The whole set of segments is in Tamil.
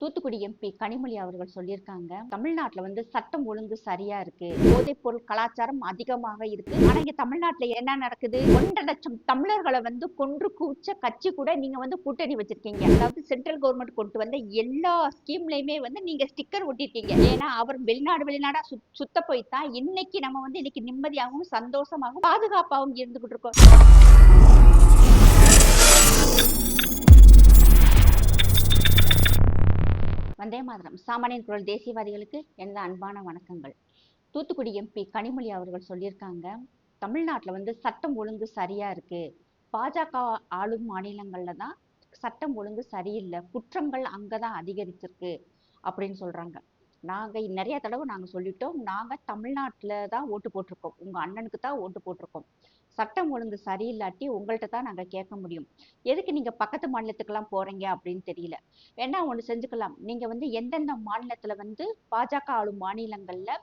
தூத்துக்குடி எம்பி கனிமொழி அவர்கள் சொல்லியிருக்காங்க, தமிழ்நாட்டுல சட்டம் ஒழுங்கு சரியா இருக்கு, போதைப் பொருள் கலாச்சாரம் அதிகமாக இருக்கு. ஆனா இங்க தமிழ்நாட்டுல என்ன நடக்குது? 1,50,000 தமிழர்களை கொன்று குவிச்ச கட்சி கூட நீங்க கூட்டணி வச்சிருக்கீங்க. அதாவது சென்ட்ரல் கவர்மெண்ட் கொண்டு வந்த எல்லா ஸ்கீம்லயுமே நீங்க ஸ்டிக்கர் ஒட்டிட்டீங்க. ஏன்னா அவர் வெளிநாடா சுத்த போய் தான் இன்னைக்கு நம்ம இன்னைக்கு நிம்மதியாகவும் சந்தோஷமாகவும் பாதுகாப்பாகவும் இருந்துகிட்டு இருக்கோம். வந்தே மாதரம். சாமானியன் குரல் தேசியவாதிகளுக்கு எனது அன்பான வணக்கங்கள். தூத்துக்குடி எம்பி கனிமொழி அவர்கள் சொல்லியிருக்காங்க, தமிழ்நாட்டுல சட்டம் ஒழுங்கு சரியா இருக்கு, பாஜக ஆளும் மாநிலங்கள்ல தான் சட்டம் ஒழுங்கு சரியில்லை, குற்றங்கள் அங்கதான் அதிகரிச்சிருக்கு அப்படின்னு சொல்றாங்க. நாங்க நிறைய தடவை சொல்லிட்டோம், நாங்க தமிழ்நாட்டுல தான் ஓட்டு போட்டிருக்கோம், உங்க அண்ணனுக்கு தான் ஓட்டு போட்டிருக்கோம். சட்டம் ஒழுங்கு சரியில்லாட்டி உங்கள்கிட்ட தான் நாங்க கேட்க முடியும். எதுக்கு நீங்க பக்கத்து மாநிலத்துக்கெல்லாம் போறீங்க அப்படின்னு தெரியல. வேணா ஒண்ணு செஞ்சுக்கலாம். நீங்க எந்தெந்த மாநிலத்துல பாஜக ஆளும் மாநிலங்கள்ல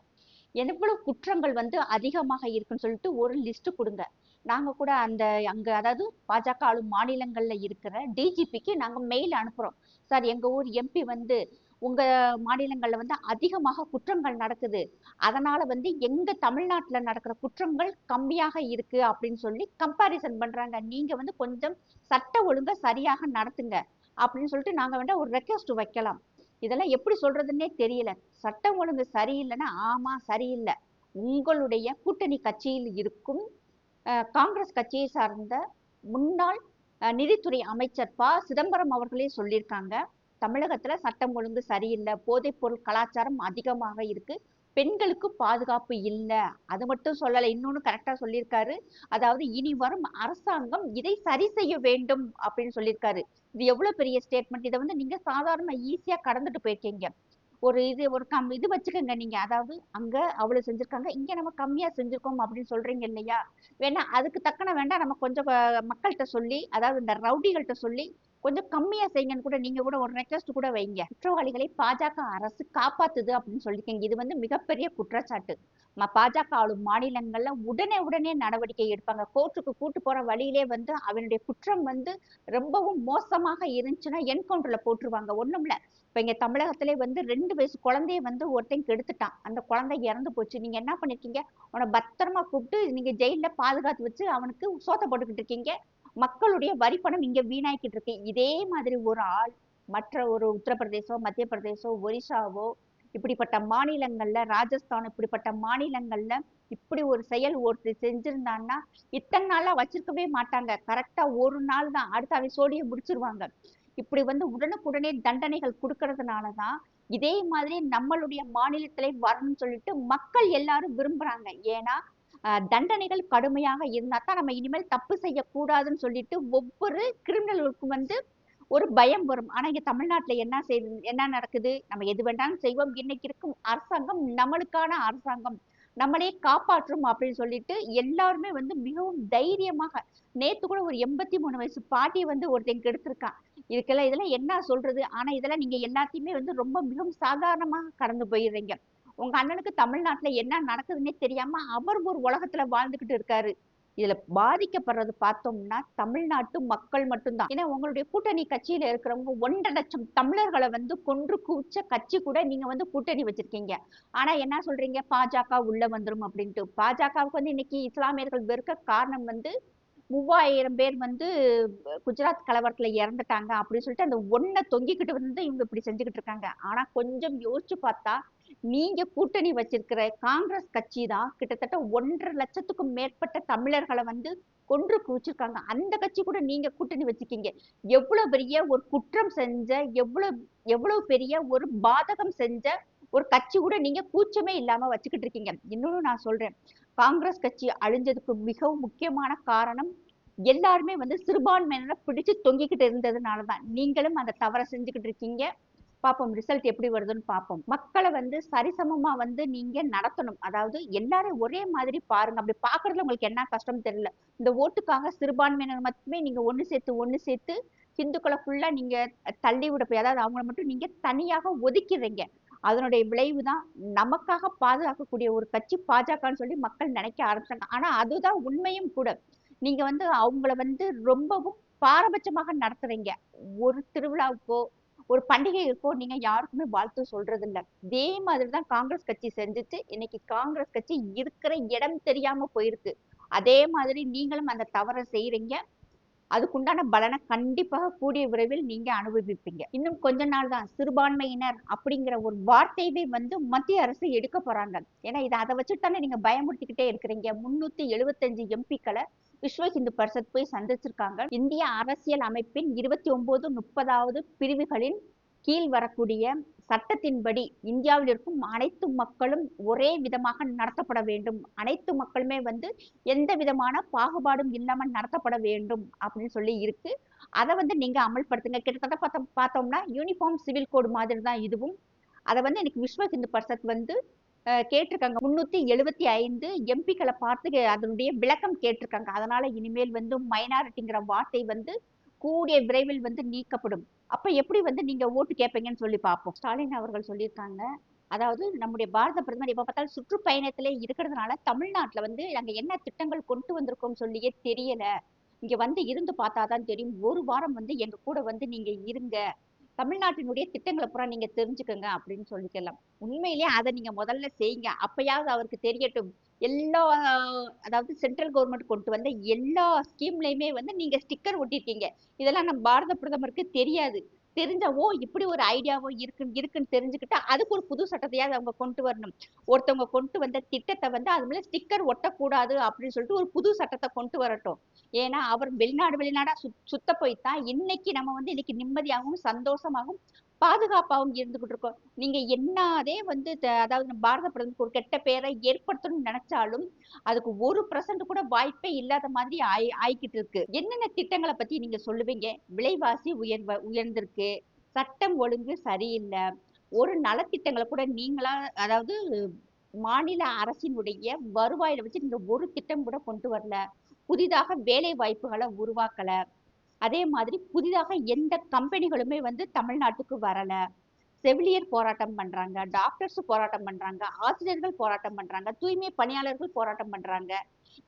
எவ்வளவு குற்றங்கள் அதிகமாக இருக்குன்னு சொல்லிட்டு ஒரு லிஸ்ட் கொடுங்க. நாங்க கூட அங்க அதாவது பாஜக ஆளும் மாநிலங்கள்ல இருக்கிற டிஜிபிக்கு நாங்க மெயில் அனுப்புறோம். சார், எங்க ஊர் எம்பி உங்க மாநிலங்கள்ல அதிகமாக குற்றங்கள் நடக்குது, அதனால எங்க தமிழ்நாட்டுல நடக்கிற குற்றங்கள் கம்மியாக இருக்கு அப்படின்னு சொல்லி கம்பாரிசன் பண்றாங்க. நீங்க கொஞ்சம் சட்ட ஒழுங்கை சரியாக நடத்துங்க அப்படின்னு சொல்லிட்டு நாங்க ஒரு ரெக்வெஸ்ட் வைக்கலாம். இதெல்லாம் எப்படி சொல்றதுன்னே தெரியல. சட்டம் ஒழுங்கு சரியில்லைன்னா ஆமா சரியில்லை, உங்களுடைய கூட்டணி கட்சியில் இருக்கும் காங்கிரஸ் கட்சியை சார்ந்த முன்னாள் நிதித்துறை அமைச்சர் சிதம்பரம் அவர்களே சொல்லியிருக்காங்க, தமிழகத்துல சட்டம் ஒழுங்கு சரியில்லை, போதைப் பொருள் கலாச்சாரம் அதிகமாக இருக்கு, பெண்களுக்கு பாதுகாப்பு இல்லை. அது மட்டும் சொல்லலை, இன்னொன்னு கரெக்டா சொல்லியிருக்காரு. அதாவது இனி வரும் அரசாங்கம் இதை சரி செய்ய வேண்டும் அப்படின்னு சொல்லியிருக்காரு. இது எவ்வளவு பெரிய ஸ்டேட்மெண்ட்! இதை நீங்க சாதாரண ஈஸியா கடந்துட்டு போயிருக்கீங்க. இது வச்சுக்கோங்க. நீங்க அதாவது அங்க அவ்வளவு செஞ்சிருக்காங்க, இங்க நம்ம கம்மியா செஞ்சிருக்கோம் அப்படின்னு சொல்றீங்க இல்லையா? வேணா அதுக்கு தக்கன வேண்டாம், நம்ம கொஞ்சம் மக்கள்கிட்ட சொல்லி, அதாவது இந்த ரவுடிகள்கிட்ட சொல்லி கொஞ்சம் கம்மியா செய்யுங்கன்னு கூட நீங்க கூட ஒரு ரெக்வெஸ்ட் கூட வைங்க. குற்றவாளிகளை பாஜக அரசு காப்பாத்துது அப்படின்னு சொல்லிருக்கீங்க. இது மிகப்பெரிய குற்றச்சாட்டு. பாஜக ஆளும் மாநிலங்கள்ல உடனே நடவடிக்கை எடுப்பாங்க. கோர்ட்டுக்கு கூட்டு போற வழியிலே அவனுடைய குற்றம் ரொம்பவும் மோசமாக இருந்துச்சுன்னா என்கவுண்டர்ல போட்டுருவாங்க. ஒண்ணும் இல்ல, இப்ப இங்க தமிழகத்திலே 2 வயசு குழந்தைய ஒருத்தன் கெடுத்துட்டான். அந்த குழந்தை இறந்து போச்சு. நீங்க என்ன பண்ணிருக்கீங்க? அவனை பத்திரமா கூப்பிட்டு நீங்க ஜெயில பாதுகாத்து வச்சு அவனுக்கு சோத்த போட்டுக்கிட்டு இருக்கீங்க. மக்களுடைய வரி பணம் இங்க வீணாக்கிட்டு இருக்கு. இதே மாதிரி ஒரு ஆள் மற்ற ஒரு உத்தரப்பிரதேசம், மத்திய பிரதேசம், ஒரிசாவோ இப்படிப்பட்ட மாநிலங்கள்ல, ராஜஸ்தான் இப்படிப்பட்ட மாநிலங்கள்ல இப்படி ஒரு செயல் ஒருத்தர் செஞ்சிருந்தான்னா இத்தனை நாளா வச்சிருக்கவே மாட்டாங்க. கரெக்டா ஒரு நாள் தான், அடுத்து அவன் சோழியை முடிச்சிருவாங்க. இப்படி உடனுக்குடனே தண்டனைகள் கொடுக்கறதுனாலதான் இதே மாதிரி நம்மளுடைய மாநிலத்திலே வரணும்னு சொல்லிட்டு மக்கள் எல்லாரும் விரும்புறாங்க. ஏன்னா தண்டனைகள் கடுமையாக இருந்தா தான் நம்ம இனிமேல் தப்பு செய்யக்கூடாதுன்னு சொல்லிட்டு ஒவ்வொரு கிரிமினலுக்கும் ஒரு பயம் வரும். ஆனா இங்க தமிழ்நாட்டுல என்ன நடக்குது? நம்ம எது வேண்டாலும் செய்வோம், இன்னைக்கு இருக்கும் அரசாங்கம் நம்மளுக்கான அரசாங்கம், நம்மளே காப்பாற்றும் அப்படின்னு சொல்லிட்டு எல்லாருமே மிகவும் தைரியமாக, நேத்து கூட ஒரு 83 வயசு பாட்டி ஒருத்தன் கெடுத்திருக்கான். இதெல்லாம் என்ன சொல்றது? ஆனா இதெல்லாம் நீங்க எல்லாத்தையுமே ரொம்ப மிகவும் சாதாரணமாக கடந்து போயிடுறீங்க. உங்க அண்ணனுக்கு தமிழ்நாட்டுல என்ன நடக்குதுன்னே தெரியாம அவர் ஒரு உலகத்துல வாழ்ந்துகிட்டு இருக்காரு. இதுல பாதிக்கப்படுறது பார்த்தோம்னா தமிழ்நாட்டு மக்கள் மட்டும்தான். ஏன்னா உங்களுடைய கூட்டணி கட்சியில இருக்கிறவங்க 1,50,000 தமிழர்களை கொன்று குவிச்ச கட்சி கூட நீங்க கூட்டணி வச்சிருக்கீங்க. ஆனா என்ன சொல்றீங்க? பாஜக உள்ள வந்துரும் அப்படின்ட்டு. பாஜகவுக்கு இன்னைக்கு இஸ்லாமியர்கள் வெறுக்க காரணம் 3000 பேர் குஜராத் கலவரத்துல இறந்துட்டாங்க அப்படின்னு சொல்லிட்டு அந்த ஒன்ன தொங்கிக்கிட்டு இவங்க இப்படி செஞ்சுக்கிட்டு இருக்காங்க. ஆனா கொஞ்சம் யோசிச்சு பார்த்தா நீங்க கூட்டணி வச்சிருக்கிற காங்கிரஸ் கட்சி தான் கிட்டத்தட்ட 1,50,000க்கும் மேற்பட்ட தமிழர்களை கொன்று குவிச்சிருக்காங்க. அந்த கட்சி கூட நீங்க கூட்டணி வச்சிருக்கீங்க. எவ்வளவு பெரிய ஒரு குற்றம் செஞ்ச, எவ்வளவு எவ்வளவு பெரிய ஒரு பாதகம் செஞ்ச ஒரு கட்சி கூட நீங்க கூச்சமே இல்லாம வச்சுக்கிட்டு இருக்கீங்க. இன்னொன்னு நான் சொல்றேன், காங்கிரஸ் கட்சி அழிஞ்சதுக்கு மிகவும் முக்கியமான காரணம் எல்லாருமே சிறுபான்மையினரை பிடிச்சு தொங்கிக்கிட்டு இருந்ததுனாலதான். நீங்களும் அந்த தவறை செஞ்சுக்கிட்டு இருக்கீங்க. பாப்போம் ரிசல்ட் எப்படி வருதுன்னு பாப்போம். மக்களை சரிசமமா நீங்க நடத்தணும். அதாவது எல்லாரும் ஒரே மாதிரி பாருங்க. அப்படி பாக்குறதுல உங்களுக்கு என்ன கஷ்டம் தெரியல. இந்த ஓட்டுக்காக சிறுபான்மையினர் மட்டுமே நீங்க ஒண்ணு சேர்த்து ஹிந்துக்களை ஃபுல்லா நீங்க தள்ளி விட போய், அதாவது அவங்கள மட்டும் நீங்க தனியாக ஒதுக்கிறீங்க. அதனுடைய விளைவுதான் நமக்காக பாதுகாக்கக்கூடிய ஒரு கட்சி பாஜகன்னு சொல்லி மக்கள் நினைக்க ஆரம்பிச்சாங்க. ஆனா அதுதான் உண்மையும் கூட. நீங்க அவங்கள ரொம்பவும் பாரபட்சமாக நடத்துறீங்க. ஒரு திருவிழாவுக்கோ ஒரு பண்டிகை இருக்கோ நீங்க யாருக்குமே வாழ்த்து சொல்றது இல்ல. இதே மாதிரிதான் காங்கிரஸ் கட்சி செஞ்சுட்டு இன்னைக்கு காங்கிரஸ் கட்சி இருக்கிற இடம் தெரியாம போயிருக்கு. அதே மாதிரி நீங்களும் அந்த தவறை செய்யறீங்க. அதுக்குண்டான பலனை கண்டிப்பாக கூடிய விரைவில் நீங்க அனுபவிப்பீங்க. இன்னும் கொஞ்ச நாள் தான் சிறுபான்மையினர் அப்படிங்கிற ஒரு வார்த்தையவே வந்து மத்திய அரசு எடுக்க போறாங்க. ஏன்னா அதை வச்சுட்டானே நீங்க பயமுறுத்திக்கிட்டே இருக்கிறீங்க. 375 எம்பிக்களை விஸ்வ இந்து பரிஷத் போய் சந்திச்சிருக்காங்க. இந்திய அரசியல் அமைப்பின் 29, 30வது பிரிவுகளின் கீழ் வரக்கூடிய சட்டத்தின்படி இந்தியாவில் இருக்கும் அனைத்து மக்களும் ஒரே விதமாக நடத்தப்பட வேண்டும். அனைத்து மக்களுமே வந்து எந்த விதமான பாகுபாடும் இல்லாமல் நடத்தப்பட வேண்டும் அப்படின்னு சொல்லி இருக்கு. அதை வந்து நீங்க அமல்படுத்துங்க. கிட்டத்தட்ட பார்த்தோம்னா யூனிஃபார்ம் சிவில் கோடு மாதிரி தான் இதுவும். அதை வந்து எனக்கு விஸ்வ இந்து பரிஷத் வந்து கேட்டிருக்காங்க. 375 எம்பிக்களை பார்த்து அதனுடைய விளக்கம் கேட்டிருக்காங்க. அதனால இனிமேல் வந்து மைனாரிட்டிங்கிற வார்த்தை வந்து கூடிய விரைவில் வந்து நீக்கப்படும். அப்ப எப்படி வந்து நீங்க ஓட்டு கேட்பீங்கன்னு சொல்லி பார்ப்போம். ஸ்டாலின் அவர்கள் சொல்லியிருக்காங்க. அதாவது நம்முடைய பாரத பிரதமர் எப்ப பார்த்தாலும் சுற்றுப்பயணத்திலே இருக்கிறதுனால தமிழ்நாட்டுல வந்து நாங்க என்ன திட்டங்கள் கொண்டு வந்திருக்கோம் சொல்லியே தெரியல. இங்க வந்து இருந்து பார்த்தாதான் தெரியும். ஒரு வாரம் வந்து எங்க கூட வந்து நீங்க இருங்க. தமிழ்நாட்டினுடைய திட்டங்களை பூரா நீங்க தெரிஞ்சுக்கங்க அப்படின்னு சொல்லிக்கலாம். உண்மையிலேயே அதை நீங்க முதல்ல செய்யுங்க. அப்பயாவது அவருக்கு தெரியட்டும். எல்லா அதாவது சென்ட்ரல் கவர்மெண்ட் கொண்டு வந்த எல்லா ஸ்கீம்லயுமே வந்து நீங்க ஸ்டிக்கர் ஒட்டிருக்கீங்க. இதெல்லாம் நம்ம பாரத பிரதமருக்கு தெரியாது. தெரிஞ்சவோ இப்படி ஒரு ஐடியாவோ இருக்குன்னு தெரிஞ்சுக்கிட்டா அதுக்கு ஒரு புது சட்டத்தையாவது அவங்க கொண்டு வரணும். ஒருத்தவங்க கொண்டு வந்த திட்டத்தை வந்து அது மேல ஸ்டிக்கர் ஒட்டக்கூடாது அப்படின்னு சொல்லிட்டு ஒரு புது சட்டத்தை கொண்டு வரட்டும். ஏன்னா அவர் வெளிநாடா சுத்த போய்த்தான் இன்னைக்கு நம்ம வந்து இன்னைக்கு நிம்மதியாகவும் சந்தோஷமாகவும் பாதுகாப்பாகவும் இருந்துகிட்டு இருக்கோம். நீங்க என்னதே வந்து அதாவது பாரத பிரதமருக்கு ஒரு கெட்ட பேரை ஏற்படுத்தணும்னு நினைச்சாலும் அதுக்கு 1% கூட வாய்ப்பே இல்லாத மாதிரி ஆயிக்கிட்டு இருக்கு. என்னென்ன திட்டங்களை பத்தி நீங்க சொல்லுவீங்க? விலைவாசி உயர்ந்திருக்கு, சட்டம் ஒழுங்கு சரியில்லை, ஒரு நலத்திட்டங்களை கூட நீங்களா அதாவது மாநில அரசினுடைய வருவாயில வச்சு நீங்க ஒரு திட்டம் கூட கொண்டு வரல. புதிதாக வேலை வாய்ப்புகளை உருவாக்கல. அதே மாதிரி புதிதாக எந்த கம்பெனிகளுமே வந்து தமிழ்நாட்டுக்கு வரல. செவிலியர் போராட்டம் பண்றாங்க, டாக்டர்ஸ் போராட்டம் பண்றாங்க, ஆசிரியர்கள் போராட்டம் பண்றாங்க, தூய்மை பணியாளர்கள் போராட்டம் பண்றாங்க.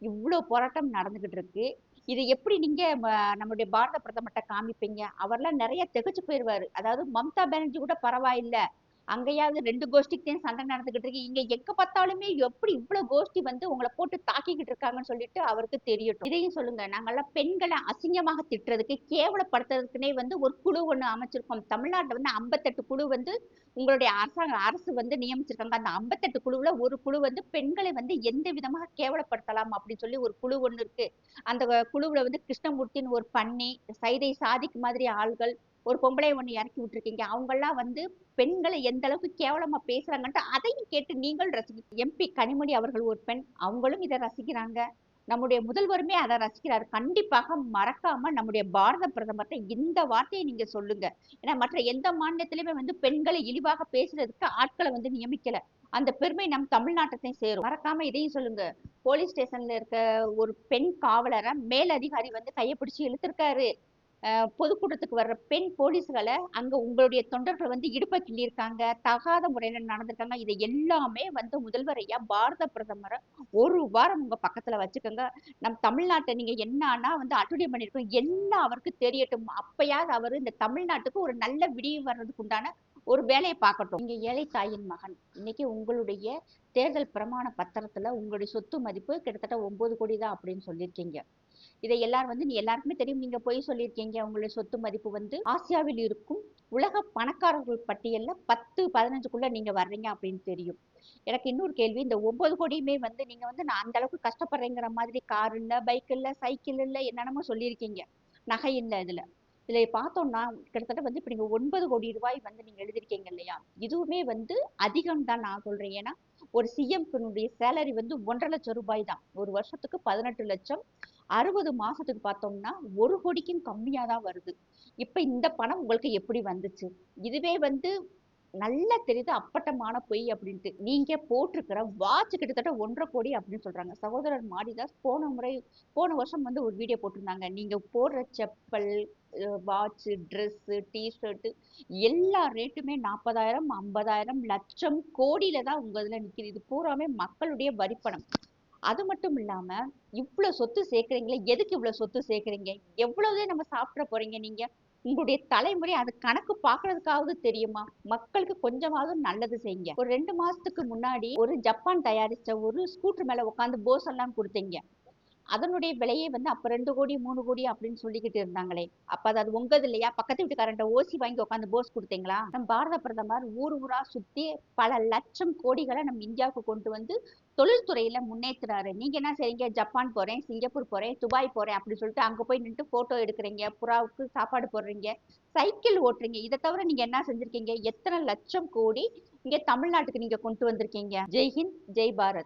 இவ்வளவு போராட்டம் நடந்துகிட்டு இருக்கு. இது எப்படி நீங்க நம்முடைய பாரத பிரதமர்கிட்ட காமிப்பீங்க? அவர்லாம் நிறைய திகச்சு போயிருவாரு. அதாவது மம்தா பானர்ஜி கூட பரவாயில்ல, அங்கேயாவது 2 கோஷ்டிக்கு சண்டை நடந்துகிட்டு இருக்கு. இங்க எங்க பார்த்தாலுமே எப்படி இவ்வளவு கோஷ்டி வந்து உங்களை போட்டு தாக்கிக்கிட்டு இருக்காங்கன்னு சொல்லிட்டு அவருக்கு தெரியட்டும். இதையும் சொல்லுங்க. நாங்கெல்லாம் பெண்களை அசிங்கமாக திட்டுறதுக்கு கேவலப்படுத்துறதுக்குன்னே வந்து ஒரு குழு ஒண்ணு அமைச்சிருக்கோம். தமிழ்நாட்டுல வந்து 58 குழு வந்து உங்களுடைய அரசு வந்து நியமிச்சிருக்காங்க. அந்த 58 குழுவுல ஒரு குழு வந்து பெண்களை வந்து எந்த விதமாக கேவலப்படுத்தலாம் அப்படின்னு சொல்லி ஒரு குழு ஒண்ணு இருக்கு. அந்த குழுவுல வந்து கிருஷ்ணமூர்த்தின்னு ஒரு பன்னி, சைதை சாதிக்கு மாதிரி ஆள்கள், ஒரு பொம்பளை ஒண்ணு இறக்கி விட்டுருக்கீங்க. அவங்க எல்லாம் வந்து பெண்களை எந்த அளவுக்கு கேவலமா பேசுறாங்கன்ட்டு அதையும் கேட்டு நீங்கள் ரசிக்க. எம்பி கனிமொழி அவர்கள் ஒரு பெண், அவங்களும் இதை ரசிக்கிறாங்க. நம்முடைய முதல்வருமே அதை ரசிக்கிறார். கண்டிப்பாக மறக்காம நம்முடைய பாரத பிரதமர்கிட்ட இந்த வார்த்தையை நீங்க சொல்லுங்க. ஏன்னா மற்ற எந்த மாநிலத்திலுமே வந்து பெண்களை இழிவாக பேசுறதுக்கு ஆட்களை வந்து நியமிக்கல. அந்த பெருமை நம் தமிழ்நாட்டை சேரும். மறக்காம இதையும் சொல்லுங்க. போலீஸ் ஸ்டேஷன்ல இருக்க ஒரு பெண் காவலரை மேல் அதிகாரி வந்து கையை பிடிச்சு இழுத்திருக்காரு. பொதுக்கூட்டத்துக்கு வர்ற பெண் போலீஸ்களை அங்க உங்களுடைய தொண்டர்கள் வந்து இடுப்பை கிள்ளியிருக்காங்க, தகாத முறையில நடந்திருக்காங்க. இதை எல்லாமே வந்து முதல்வர் ஐயா பாரத பிரதமரை ஒரு வாரம் உங்க பக்கத்துல வச்சுக்கோங்க. நம் தமிழ்நாட்டை நீங்க என்னன்னா வந்து அட்டுழியம் பண்ணிருக்கோம் எல்லாம் அவருக்கு தெரியட்டும். அப்பயாவது அவரு இந்த தமிழ்நாட்டுக்கு ஒரு நல்ல விடிவு வர்றதுக்கு உண்டான ஒரு வேலையை பார்க்கட்டும். நீங்க ஏழை தாயின் மகன். இன்னைக்கு உங்களுடைய தேர்தல் பிரமாண பத்திரத்துல உங்களுடைய சொத்து மதிப்பு கிட்டத்தட்ட 9 கோடி தான் அப்படின்னு சொல்லியிருக்கீங்க. இதை எல்லாரும் வந்து எல்லாருக்குமே தெரியும். நீங்க போய் சொல்லியிருக்கீங்க உங்களுடைய சொத்து மதிப்பு வந்து ஆசியாவில் இருக்கும் உலக பணக்காரர்கள் பட்டியல்ல 10, 15க்குள்ள நீங்க வர்றீங்க அப்படின்னு தெரியும். எனக்கு இன்னொரு கேள்வி. இந்த 9 கோடியுமே வந்து நீங்க வந்து நான் அந்த அளவுக்கு கஷ்டப்படுறேங்கிற மாதிரி கார் இல்ல, பைக் இல்ல, சைக்கிள் இல்ல, என்னென்னமோ சொல்லியிருக்கீங்க. நகை இல்ல இதுல. இதுல பார்த்தோம்னா கிட்டத்தட்ட வந்து இப்ப நீங்க 9 கோடி ரூபாய் வந்து நீங்க எழுதிருக்கீங்க இல்லையா? இதுவுமே வந்து அதிகம் தான் நான் சொல்றேன். ஏன்னா ஒரு சிஎம்னுடைய சேலரி வந்து 1,50,000 ரூபாய் தான். ஒரு வருஷத்துக்கு 18 லட்சம். 60 மாசத்துக்கு பார்த்தோம்னா 1 கோடிக்கும் கம்மியா தான் வருது. இப்ப இந்த பணம் உங்களுக்கு எப்படி வந்துச்சு? இதுவே வந்து நல்லா தெரியுது அப்பட்டமான பொய் அப்படின்ட்டு. நீங்க போட்டிருக்கிற வாட்ச் கிட்டத்தட்ட 1,50,000 கோடி அப்படின்னு சொல்றாங்க. சகோதரர் மாரிதாஸ் போன வருஷம் வந்து ஒரு வீடியோ போட்டிருந்தாங்க. நீங்க போடுற செப்பல், வாட்ச், ட்ரெஸ், டிஷர்ட் எல்லா ரேட்டுமே 40,000, 50,000, லட்சம், கோடியில தான் உங்க இதுல நிக்குது. இது பூராமே மக்களுடைய வரிப்பணம். அது மட்டும் இல்லாம இவ்வளவு சொத்து சேர்க்கறீங்களே, எதுக்கு இவ்வளவு சொத்து சேர்க்கறீங்க? எவ்வளவுதான் நம்ம சாப்பிட போறீங்க நீங்க? உங்களுடைய தலைமுறை அது கணக்கு பார்க்கறதுக்காவது தெரியுமா? மக்களுக்கு கொஞ்சமாவது நல்லது செய்யுங்க. ஒரு 2 மாசத்துக்கு முன்னாடி ஒரு ஜப்பான் தயாரிச்ச ஒரு ஸ்கூட்டர் மேல உட்கார்ந்து போஸ் எல்லாம் குடுத்தீங்க. அதனுடைய விலையே வந்து அப்ப 2,00,00,000, 3,00,00,000 அப்படின்னு சொல்லிக்கிட்டு இருந்தாங்களே. அப்ப அது உங்கது இல்லையா? பக்கத்து வீட்டுக்காரன்ட்ட ஓசி வாங்கி உட்கார்ந்து போஸ் குடுத்தீங்களா? நம் பாரத பிரதமர் ஊர் ஊரா சுத்தி பல லட்சம் கோடிகள நம்ம இந்தியாவுக்கு கொண்டு வந்து தொழில்துறையில முன்னேத்துறாரு. நீங்க என்ன செய்றீங்க? ஜப்பான் போறேன், சிங்கப்பூர் போறேன், துபாய் போறேன் அப்படி சொல்லிட்டு அங்க போய் நின்னுட்டு ஃபோட்டோ எடுக்குறீங்க. புறாவுக்கு சாப்பாடு போடுறீங்க. சைக்கிள் ஓட்டுறீங்க. இத தவிர நீங்க என்ன செஞ்சிருக்கீங்க? எத்தன லட்சம் கோடி இங்க தமிழ்நாட்டுக்கு நீங்க கொண்டு வந்திருக்கீங்க? ஜெய் ஹிந்த், ஜெய் பாரத்.